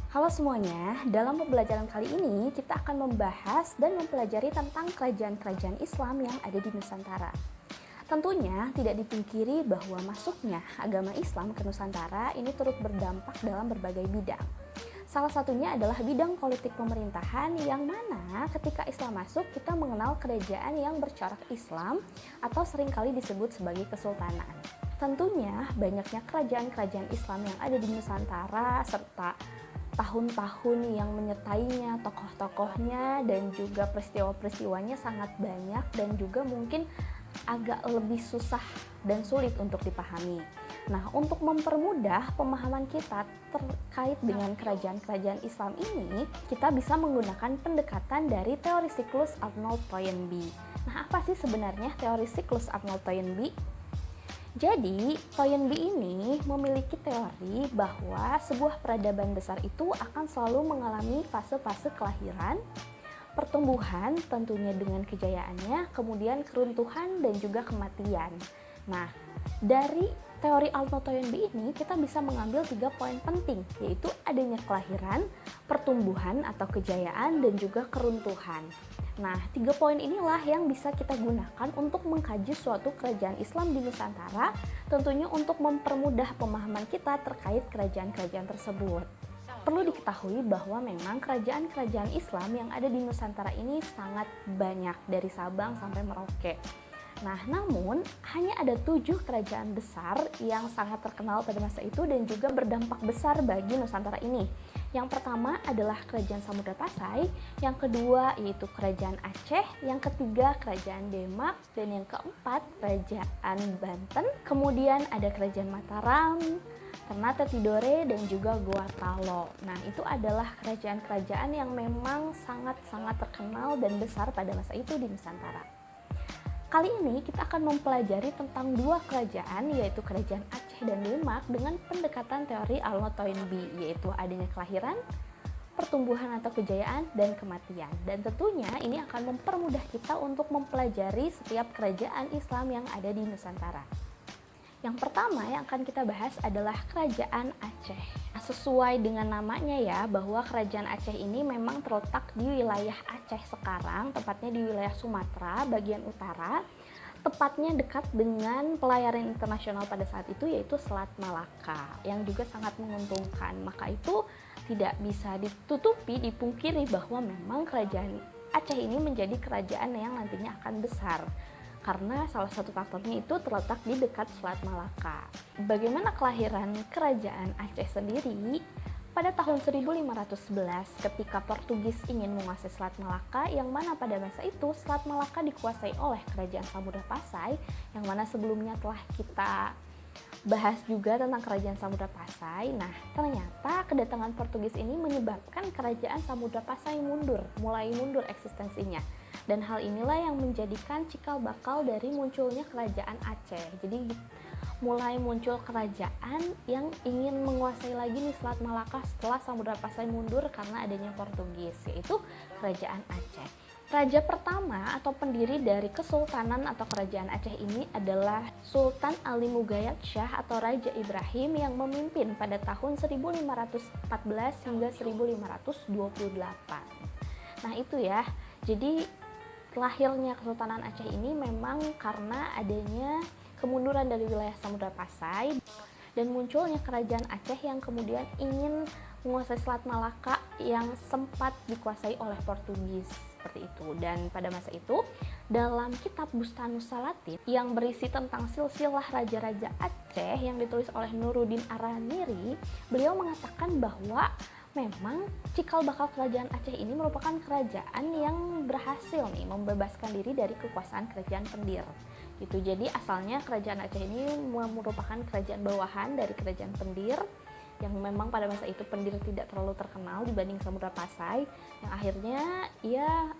Halo semuanya, dalam pembelajaran kali ini kita akan membahas dan mempelajari tentang kerajaan-kerajaan Islam yang ada di Nusantara. Tentunya tidak dipungkiri bahwa masuknya agama Islam ke Nusantara ini turut berdampak dalam berbagai bidang. Salah satunya adalah bidang politik pemerintahan yang mana ketika Islam masuk kita mengenal kerajaan yang bercorak Islam atau seringkali disebut sebagai kesultanan. Tentunya banyaknya kerajaan-kerajaan Islam yang ada di Nusantara serta tahun-tahun yang menyertainya, tokoh-tokohnya, dan juga peristiwa-peristiwanya sangat banyak dan juga mungkin agak lebih susah dan sulit untuk dipahami. Nah, untuk mempermudah pemahaman kita terkait dengan kerajaan-kerajaan Islam ini, kita bisa menggunakan pendekatan dari teori siklus Arnold Toynbee. Nah, apa sih sebenarnya teori siklus Arnold Toynbee? Jadi, Toynbee ini memiliki teori bahwa sebuah peradaban besar itu akan selalu mengalami fase-fase kelahiran, pertumbuhan tentunya dengan kejayaannya, kemudian keruntuhan dan juga kematian. Nah, dari teori Arnold Toynbee ini kita bisa mengambil 3 poin penting, yaitu adanya kelahiran, pertumbuhan atau kejayaan, dan juga keruntuhan. Nah, 3 poin inilah yang bisa kita gunakan untuk mengkaji suatu kerajaan Islam di Nusantara, tentunya untuk mempermudah pemahaman kita terkait kerajaan-kerajaan tersebut. Perlu diketahui bahwa memang kerajaan-kerajaan Islam yang ada di Nusantara ini sangat banyak dari Sabang sampai Merauke. Nah, namun hanya ada 7 kerajaan besar yang sangat terkenal pada masa itu dan juga berdampak besar bagi Nusantara ini. Yang pertama adalah Kerajaan Samudra Pasai, yang kedua yaitu Kerajaan Aceh, yang ketiga Kerajaan Demak, dan yang keempat Kerajaan Banten. Kemudian ada Kerajaan Mataram, Ternate Tidore, dan juga Goa Talo. Nah, itu adalah kerajaan-kerajaan yang memang sangat-sangat terkenal dan besar pada masa itu di Nusantara. Kali ini kita akan mempelajari tentang 2 kerajaan, yaitu Kerajaan Aceh dan Demak dengan pendekatan teori Arnold Toynbee, yaitu adanya kelahiran, pertumbuhan atau kejayaan, dan kematian. Dan tentunya ini akan mempermudah kita untuk mempelajari setiap kerajaan Islam yang ada di Nusantara. Yang pertama yang akan kita bahas adalah Kerajaan Aceh. Sesuai dengan namanya ya, bahwa Kerajaan Aceh ini memang terletak di wilayah Aceh sekarang, tepatnya di wilayah Sumatera bagian utara, tepatnya dekat dengan pelayaran internasional pada saat itu yaitu Selat Malaka, yang juga sangat menguntungkan. Maka itu tidak bisa ditutupi, dipungkiri bahwa memang Kerajaan Aceh ini menjadi kerajaan yang nantinya akan besar, karena salah satu faktornya itu terletak di dekat Selat Malaka. Bagaimana kelahiran Kerajaan Aceh sendiri? Pada tahun 1511 ketika Portugis ingin menguasai Selat Malaka, yang mana pada masa itu Selat Malaka dikuasai oleh Kerajaan Samudra Pasai, yang mana sebelumnya telah kita bahas juga tentang Kerajaan Samudra Pasai. Nah, ternyata kedatangan Portugis ini menyebabkan Kerajaan Samudra Pasai mulai mundur eksistensinya. Dan hal inilah yang menjadikan cikal bakal dari munculnya Kerajaan Aceh. Jadi mulai muncul kerajaan yang ingin menguasai lagi nih Selat Malaka setelah Samudra Pasai mundur karena adanya Portugis, yaitu Kerajaan Aceh. Raja pertama atau pendiri dari Kesultanan atau Kerajaan Aceh ini adalah Sultan Ali Mugayat Shah atau Raja Ibrahim yang memimpin pada tahun 1514 hingga 1528. Nah itu ya, jadi lahirnya Kesultanan Aceh ini memang karena adanya kemunduran dari wilayah Samudra Pasai dan munculnya Kerajaan Aceh yang kemudian ingin menguasai Selat Malaka yang sempat dikuasai oleh Portugis, seperti itu. Dan pada masa itu dalam kitab Bustanus Salatin yang berisi tentang silsilah raja-raja Aceh yang ditulis oleh Nuruddin Araniri, beliau mengatakan bahwa memang cikal bakal Kerajaan Aceh ini merupakan kerajaan yang berhasil nih membebaskan diri dari kekuasaan kerajaan Pendir. Gitu. Jadi asalnya Kerajaan Aceh ini merupakan kerajaan bawahan dari kerajaan Pendir, yang memang pada masa itu Pendir tidak terlalu terkenal dibanding Samudra Pasai, yang akhirnya ia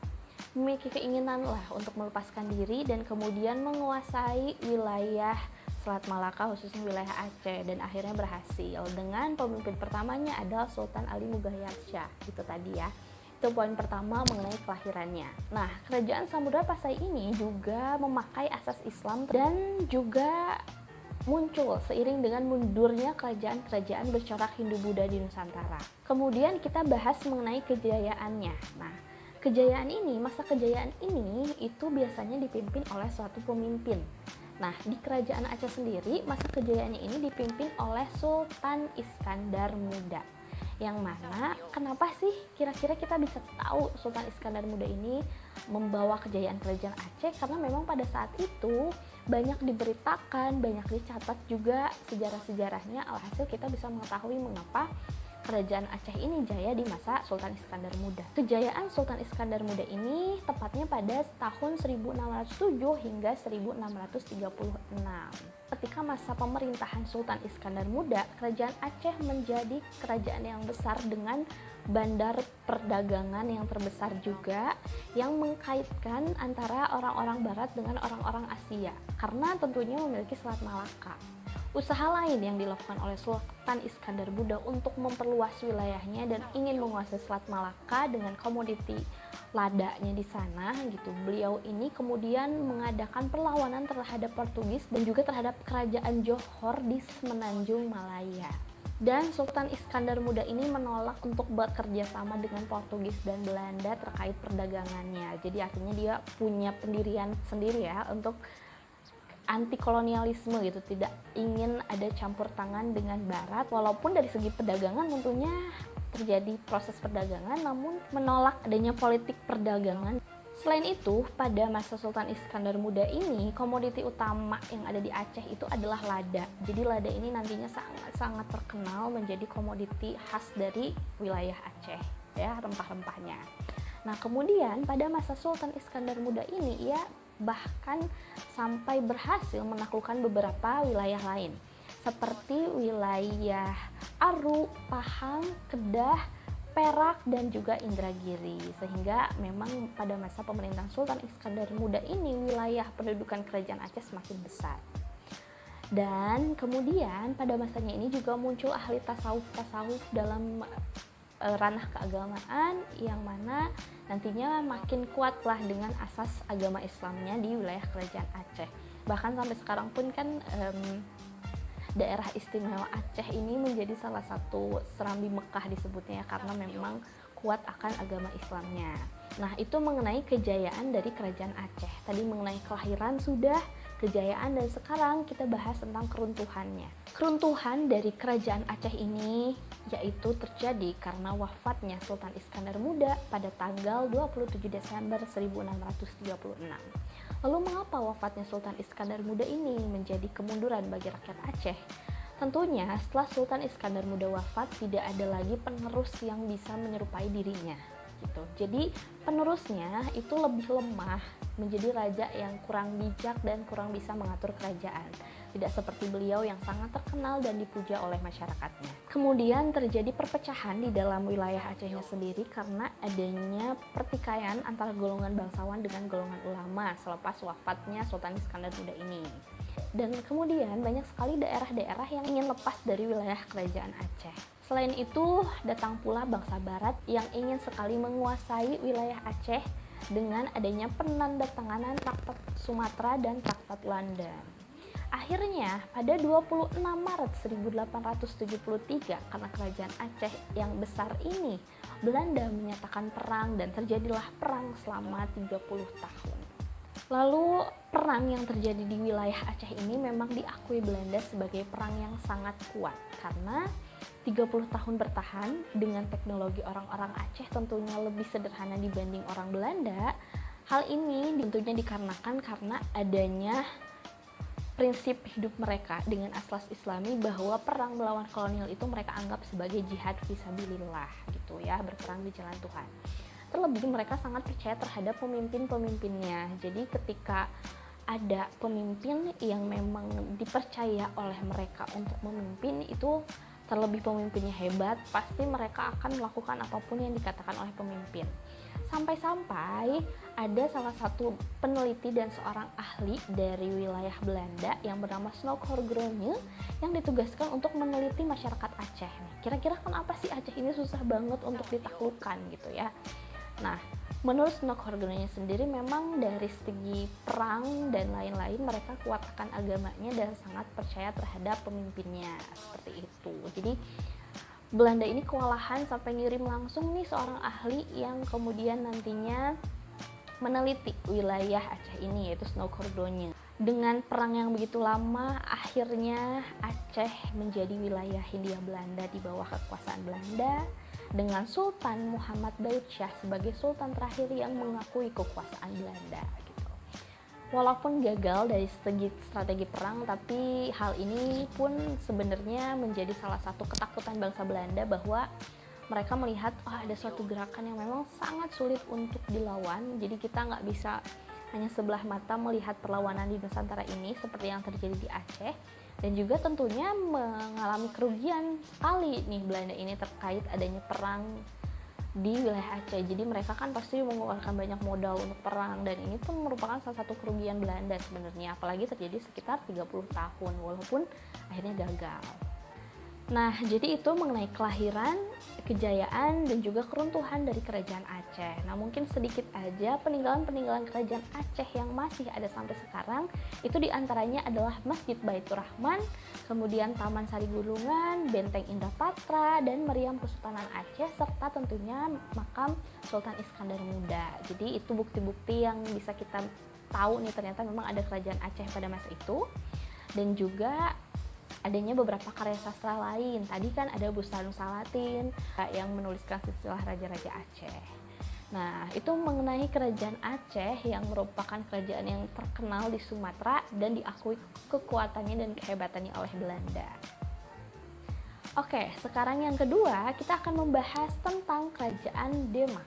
memiliki keinginan lah untuk melepaskan diri dan kemudian menguasai wilayah Selat Malaka, khususnya wilayah Aceh, dan akhirnya berhasil dengan pemimpin pertamanya adalah Sultan Ali Mugayat Shah. Itu tadi ya, itu poin pertama mengenai kelahirannya. Nah, Kerajaan Samudra Pasai ini juga memakai asas Islam dan juga muncul seiring dengan mundurnya kerajaan-kerajaan bercorak Hindu-Buddha di Nusantara. Kemudian kita bahas mengenai kejayaannya. Nah, masa kejayaan ini itu biasanya dipimpin oleh suatu pemimpin. Nah, di kerajaan Aceh sendiri, masa kejayaannya ini dipimpin oleh Sultan Iskandar Muda. Yang mana, kenapa sih kira-kira kita bisa tahu Sultan Iskandar Muda ini membawa kejayaan kerajaan Aceh? Karena memang pada saat itu banyak diberitakan, banyak dicatat juga sejarah-sejarahnya, alhasil kita bisa mengetahui mengapa kerajaan Aceh ini jaya di masa Sultan Iskandar Muda. Kejayaan Sultan Iskandar Muda ini tepatnya pada tahun 1607 hingga 1636. Ketika masa pemerintahan Sultan Iskandar Muda, kerajaan Aceh menjadi kerajaan yang besar dengan bandar perdagangan yang terbesar juga, yang mengkaitkan antara orang-orang barat dengan orang-orang Asia, karena tentunya memiliki Selat Malaka. Usaha lain yang dilakukan oleh Sultan Iskandar Muda untuk memperluas wilayahnya dan ingin menguasai Selat Malaka dengan komoditi ladanya di sana gitu. Beliau ini kemudian mengadakan perlawanan terhadap Portugis dan juga terhadap kerajaan Johor di Semenanjung Malaya. Dan Sultan Iskandar Muda ini menolak untuk bekerja sama dengan Portugis dan Belanda terkait perdagangannya. Jadi artinya dia punya pendirian sendiri ya untuk anti kolonialisme gitu, tidak ingin ada campur tangan dengan Barat, walaupun dari segi perdagangan tentunya terjadi proses perdagangan, namun menolak adanya politik perdagangan. Selain itu, pada masa Sultan Iskandar Muda ini, komoditi utama yang ada di Aceh itu adalah lada. Jadi lada ini nantinya sangat terkenal menjadi komoditi khas dari wilayah Aceh, ya, rempah-rempahnya. Nah, kemudian pada masa Sultan Iskandar Muda ini, ia bahkan sampai berhasil menaklukkan beberapa wilayah lain seperti wilayah Aru, Pahang, Kedah, Perak, dan juga Indragiri. Sehingga memang pada masa pemerintahan Sultan Iskandar Muda ini wilayah pendudukan kerajaan Aceh semakin besar. Dan kemudian pada masanya ini juga muncul ahli tasawuf dalam ranah keagamaan, yang mana nantinya makin kuatlah dengan asas agama Islamnya di wilayah kerajaan Aceh. Bahkan sampai sekarang pun kan daerah istimewa Aceh ini menjadi salah satu serambi Mekah disebutnya, karena memang kuat akan agama Islamnya. Nah, itu mengenai kejayaan dari kerajaan Aceh. Tadi mengenai kelahiran sudah, kejayaan, dan sekarang kita bahas tentang keruntuhannya. Keruntuhan dari kerajaan Aceh ini yaitu terjadi karena wafatnya Sultan Iskandar Muda pada tanggal 27 Desember 1636. Lalu mengapa wafatnya Sultan Iskandar Muda ini menjadi kemunduran bagi rakyat Aceh? Tentunya setelah Sultan Iskandar Muda wafat, tidak ada lagi penerus yang bisa menyerupai dirinya gitu. Jadi penerusnya itu lebih lemah, menjadi raja yang kurang bijak dan kurang bisa mengatur kerajaan. Tidak seperti beliau yang sangat terkenal dan dipuja oleh masyarakatnya. Kemudian terjadi perpecahan di dalam wilayah Acehnya sendiri karena adanya pertikaian antara golongan bangsawan dengan golongan ulama selepas wafatnya Sultan Iskandar Muda ini. Dan kemudian banyak sekali daerah-daerah yang ingin lepas dari wilayah kerajaan Aceh. Selain itu, datang pula bangsa Barat yang ingin sekali menguasai wilayah Aceh dengan adanya penandatanganan Traktat Sumatera dan Traktat London. Akhirnya, pada 26 Maret 1873, karena kerajaan Aceh yang besar ini, Belanda menyatakan perang dan terjadilah perang selama 30 tahun. Lalu, perang yang terjadi di wilayah Aceh ini memang diakui Belanda sebagai perang yang sangat kuat, karena 30 tahun bertahan dengan teknologi orang-orang Aceh tentunya lebih sederhana dibanding orang Belanda. Hal ini tentunya dikarenakan karena adanya prinsip hidup mereka dengan asas Islami, bahwa perang melawan kolonial itu mereka anggap sebagai jihad fisabilillah gitu ya, berperang di jalan Tuhan. Terlebih mereka sangat percaya terhadap pemimpin-pemimpinnya. Jadi ketika ada pemimpin yang memang dipercaya oleh mereka untuk memimpin, itu terlebih pemimpinnya hebat, pasti mereka akan melakukan apapun yang dikatakan oleh pemimpin. Sampai-sampai ada salah satu peneliti dan seorang ahli dari wilayah Belanda yang bernama Snoeck Groene yang ditugaskan untuk meneliti masyarakat Aceh. Kira-kira kenapa sih Aceh ini susah banget untuk ditaklukkan gitu ya. Nah, Menurut Sunakhordonya sendiri memang dari segi perang dan lain-lain mereka kuat akan agamanya dan sangat percaya terhadap pemimpinnya, seperti itu. Jadi Belanda ini kewalahan sampai ngirim langsung nih seorang ahli yang kemudian nantinya meneliti wilayah Aceh ini, yaitu Sunakhordonya. Dengan perang yang begitu lama, akhirnya Aceh menjadi wilayah Hindia Belanda di bawah kekuasaan Belanda, dengan Sultan Muhammad Daud Shah sebagai sultan terakhir yang mengakui kekuasaan Belanda gitu. Walaupun gagal dari segi strategi perang, tapi hal ini pun sebenarnya menjadi salah satu ketakutan bangsa Belanda bahwa mereka melihat ada suatu gerakan yang memang sangat sulit untuk dilawan, jadi kita nggak bisa hanya sebelah mata melihat perlawanan di Nusantara ini seperti yang terjadi di Aceh, dan juga tentunya mengalami kerugian sekali nih Belanda ini terkait adanya perang di wilayah Aceh. Jadi mereka kan pasti mengeluarkan banyak modal untuk perang, dan ini pun merupakan salah satu kerugian Belanda sebenarnya, apalagi terjadi sekitar 30 tahun walaupun akhirnya gagal. Nah, jadi itu mengenai kelahiran, kejayaan, dan juga keruntuhan dari kerajaan Aceh. Nah, mungkin sedikit aja peninggalan-peninggalan kerajaan Aceh yang masih ada sampai sekarang, itu diantaranya adalah Masjid Baitur Rahman, kemudian Taman Sari Gulungan, Benteng Indah Patra, dan Meriam Kesultanan Aceh, serta tentunya makam Sultan Iskandar Muda. Jadi itu bukti-bukti yang bisa kita tahu nih ternyata memang ada kerajaan Aceh pada masa itu. Dan juga adanya beberapa karya sastra lain. Tadi kan ada Burhanuddin Salatin yang menuliskan silsilah Raja-Raja Aceh. Nah, itu mengenai kerajaan Aceh yang merupakan kerajaan yang terkenal di Sumatera dan diakui kekuatannya dan kehebatannya oleh Belanda. Oke, sekarang yang kedua kita akan membahas tentang kerajaan Demak.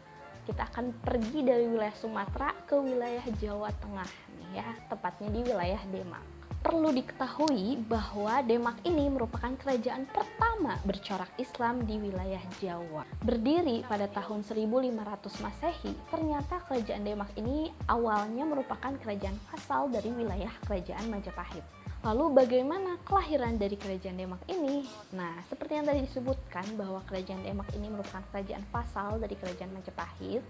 Kita akan pergi dari wilayah Sumatera ke wilayah Jawa Tengah nih ya, tepatnya di wilayah Demak. Perlu diketahui bahwa Demak ini merupakan kerajaan pertama bercorak Islam di wilayah Jawa. Berdiri pada tahun 1500 Masehi, ternyata kerajaan Demak ini awalnya merupakan kerajaan vasal dari wilayah kerajaan Majapahit. Lalu bagaimana kelahiran dari kerajaan Demak ini? Nah, seperti yang tadi disebutkan bahwa kerajaan Demak ini merupakan kerajaan vasal dari kerajaan Majapahit.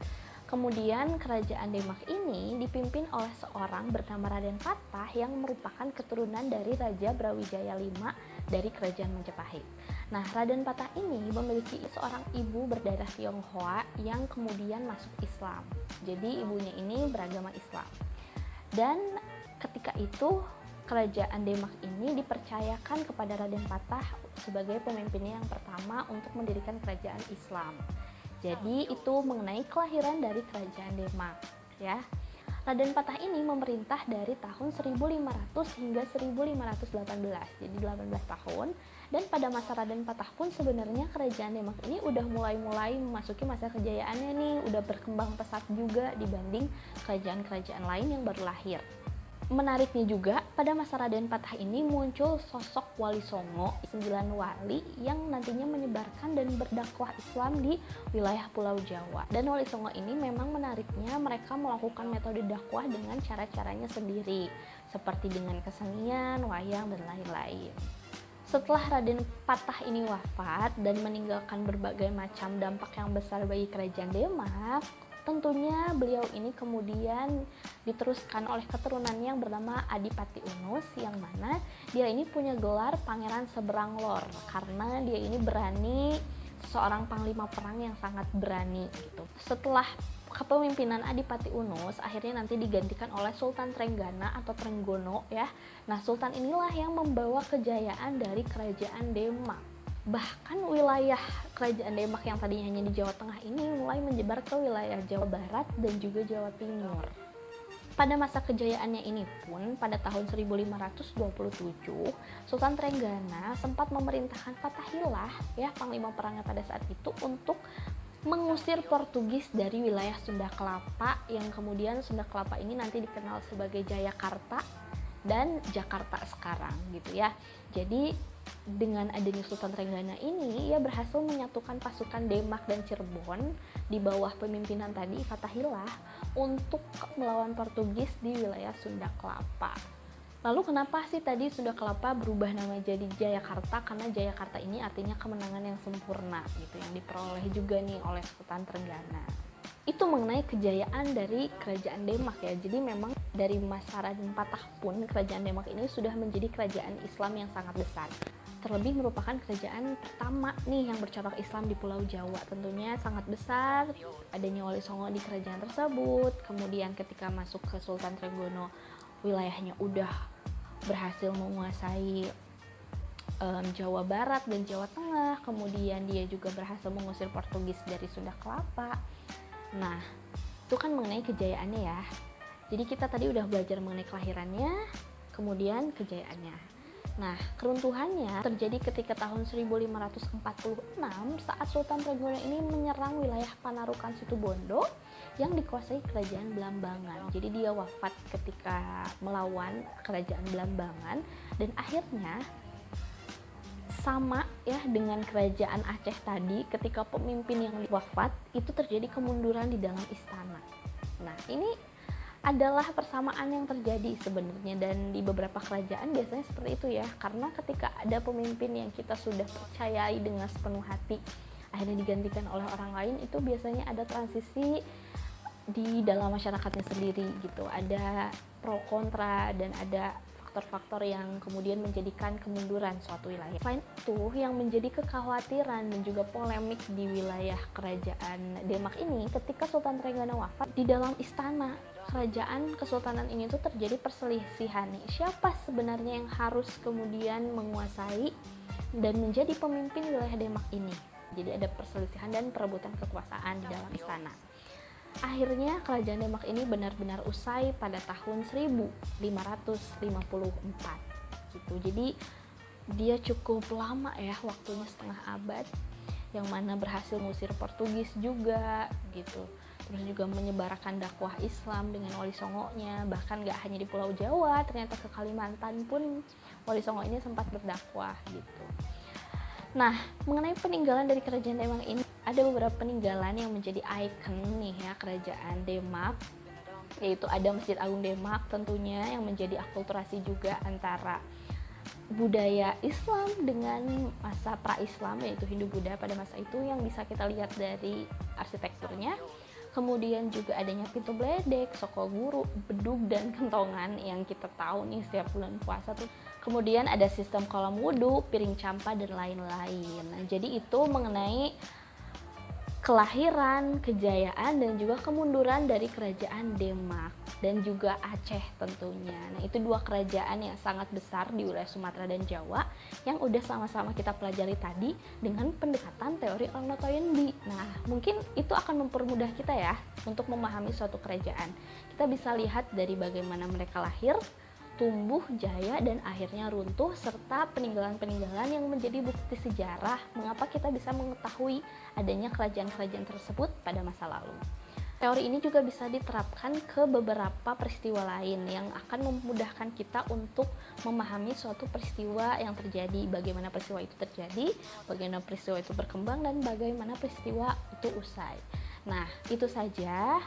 Kemudian kerajaan Demak ini dipimpin oleh seorang bernama Raden Patah yang merupakan keturunan dari Raja Brawijaya V dari kerajaan Majapahit. Nah, Raden Patah ini memiliki seorang ibu berdarah Tionghoa yang kemudian masuk Islam. Jadi ibunya ini beragama Islam. Dan ketika itu kerajaan Demak ini dipercayakan kepada Raden Patah sebagai pemimpinnya yang pertama untuk mendirikan kerajaan Islam. Jadi itu mengenai kelahiran dari kerajaan Demak ya. Raden Patah ini memerintah dari tahun 1500 hingga 1518, jadi 18 tahun. Dan pada masa Raden Patah pun sebenarnya kerajaan Demak ini udah mulai memasuki masa kejayaannya nih, udah berkembang pesat juga dibanding kerajaan-kerajaan lain yang baru lahir. Menariknya juga, pada masa Raden Patah ini muncul sosok Wali Songo, 9 wali yang nantinya menyebarkan dan berdakwah Islam di wilayah Pulau Jawa. Dan Wali Songo ini memang menariknya mereka melakukan metode dakwah dengan cara-caranya sendiri, seperti dengan kesenian, wayang, dan lain-lain. Setelah Raden Patah ini wafat dan meninggalkan berbagai macam dampak yang besar bagi kerajaan Demak, tentunya beliau ini kemudian diteruskan oleh keturunannya yang bernama Adipati Unus, yang mana dia ini punya gelar Pangeran Seberang Lor karena dia ini berani, seorang panglima perang yang sangat berani gitu. Setelah kepemimpinan Adipati Unus akhirnya nanti digantikan oleh Sultan Trenggana atau Trenggono ya. Nah, sultan inilah yang membawa kejayaan dari kerajaan Demak. Bahkan wilayah kerajaan Demak yang tadinya hanya di Jawa Tengah ini mulai menyebar ke wilayah Jawa Barat dan juga Jawa Timur. Pada masa kejayaannya ini pun, pada tahun 1527, Sultan Trenggana sempat memerintahkan Fathahillah, ya panglima perangnya pada saat itu, untuk mengusir Portugis dari wilayah Sunda Kelapa, yang kemudian Sunda Kelapa ini nanti dikenal sebagai Jayakarta dan Jakarta sekarang gitu ya. Jadi dengan adanya Sultan Trenggana ini, ia berhasil menyatukan pasukan Demak dan Cirebon di bawah pemimpinan tadi Fathahillah untuk melawan Portugis di wilayah Sunda Kelapa. Lalu kenapa sih tadi Sunda Kelapa berubah nama jadi Jayakarta? Karena Jayakarta ini artinya kemenangan yang sempurna gitu, yang diperoleh juga nih oleh Sultan Trenggana. itu mengenai kejayaan dari kerajaan Demak ya. Jadi memang dari masa Raden Patah pun kerajaan Demak ini sudah menjadi kerajaan Islam yang sangat besar. Terlebih merupakan kerajaan pertama nih yang bercorak Islam di Pulau Jawa. Tentunya sangat besar adanya Wali Songo di kerajaan tersebut. Kemudian ketika masuk ke Sultan Trenggono, wilayahnya udah berhasil menguasai Jawa Barat dan Jawa Tengah. Kemudian dia juga berhasil mengusir Portugis dari Sunda Kelapa. Nah, itu kan mengenai kejayaannya ya. Jadi kita tadi udah belajar mengenai kelahirannya, kemudian kejayaannya. Nah, keruntuhannya terjadi ketika tahun 1546 saat Sultan Trenggono ini menyerang wilayah Panarukan Situbondo yang dikuasai kerajaan Blambangan. Jadi dia wafat ketika melawan kerajaan Blambangan, dan akhirnya sama ya dengan kerajaan Aceh tadi, ketika pemimpin yang wafat itu terjadi kemunduran di dalam istana. Nah, ini adalah persamaan yang terjadi sebenarnya, dan di beberapa kerajaan biasanya seperti itu ya, karena ketika ada pemimpin yang kita sudah percayai dengan sepenuh hati akhirnya digantikan oleh orang lain, itu biasanya ada transisi di dalam masyarakatnya sendiri gitu, ada pro kontra dan ada faktor-faktor yang kemudian menjadikan kemunduran suatu wilayah. Selain itu, yang menjadi kekhawatiran dan juga polemik di wilayah kerajaan Demak ini, ketika Sultan Trenggono wafat, di dalam istana kerajaan kesultanan ini tuh terjadi perselisihan nih, siapa sebenarnya yang harus kemudian menguasai dan menjadi pemimpin wilayah Demak ini. Jadi ada perselisihan dan perebutan kekuasaan di dalam istana. Akhirnya kerajaan Demak ini benar-benar usai pada tahun 1554 gitu. Jadi dia cukup lama ya, waktunya setengah abad, yang mana berhasil mengusir Portugis juga gitu. Terus juga menyebarkan dakwah Islam dengan Wali Songonya, bahkan gak hanya di Pulau Jawa, ternyata ke Kalimantan pun Wali Songo ini sempat berdakwah gitu. Nah, mengenai peninggalan dari kerajaan Demak ini, ada beberapa peninggalan yang menjadi ikon nih ya kerajaan Demak, yaitu ada Masjid Agung Demak tentunya, yang menjadi akulturasi juga antara budaya Islam dengan masa pra-Islam, yaitu Hindu-Buddha pada masa itu, yang bisa kita lihat dari arsitekturnya. Kemudian juga adanya pintu beledek, soko guru, bedug, dan kentongan yang kita tahu nih setiap bulan puasa tuh. Kemudian ada sistem kolam wudhu, piring campa, dan lain-lain. Nah, jadi itu mengenai kelahiran, kejayaan, dan juga kemunduran dari kerajaan Demak dan juga Aceh tentunya. Nah, itu dua kerajaan yang sangat besar di wilayah Sumatera dan Jawa yang udah sama-sama kita pelajari tadi dengan pendekatan teori Ongno Toyenbi. Nah, mungkin itu akan mempermudah kita ya untuk memahami suatu kerajaan. Kita bisa lihat dari bagaimana mereka lahir, tumbuh, jaya, dan akhirnya runtuh, serta peninggalan-peninggalan yang menjadi bukti sejarah mengapa kita bisa mengetahui adanya kerajaan-kerajaan tersebut pada masa lalu. Teori ini juga bisa diterapkan ke beberapa peristiwa lain yang akan memudahkan kita untuk memahami suatu peristiwa yang terjadi, bagaimana peristiwa itu terjadi, bagaimana peristiwa itu berkembang, dan bagaimana peristiwa itu usai. Nah, itu saja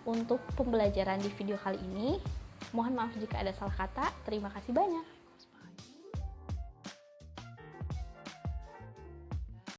untuk pembelajaran di video kali ini. Mohon maaf jika ada salah kata. Terima kasih banyak.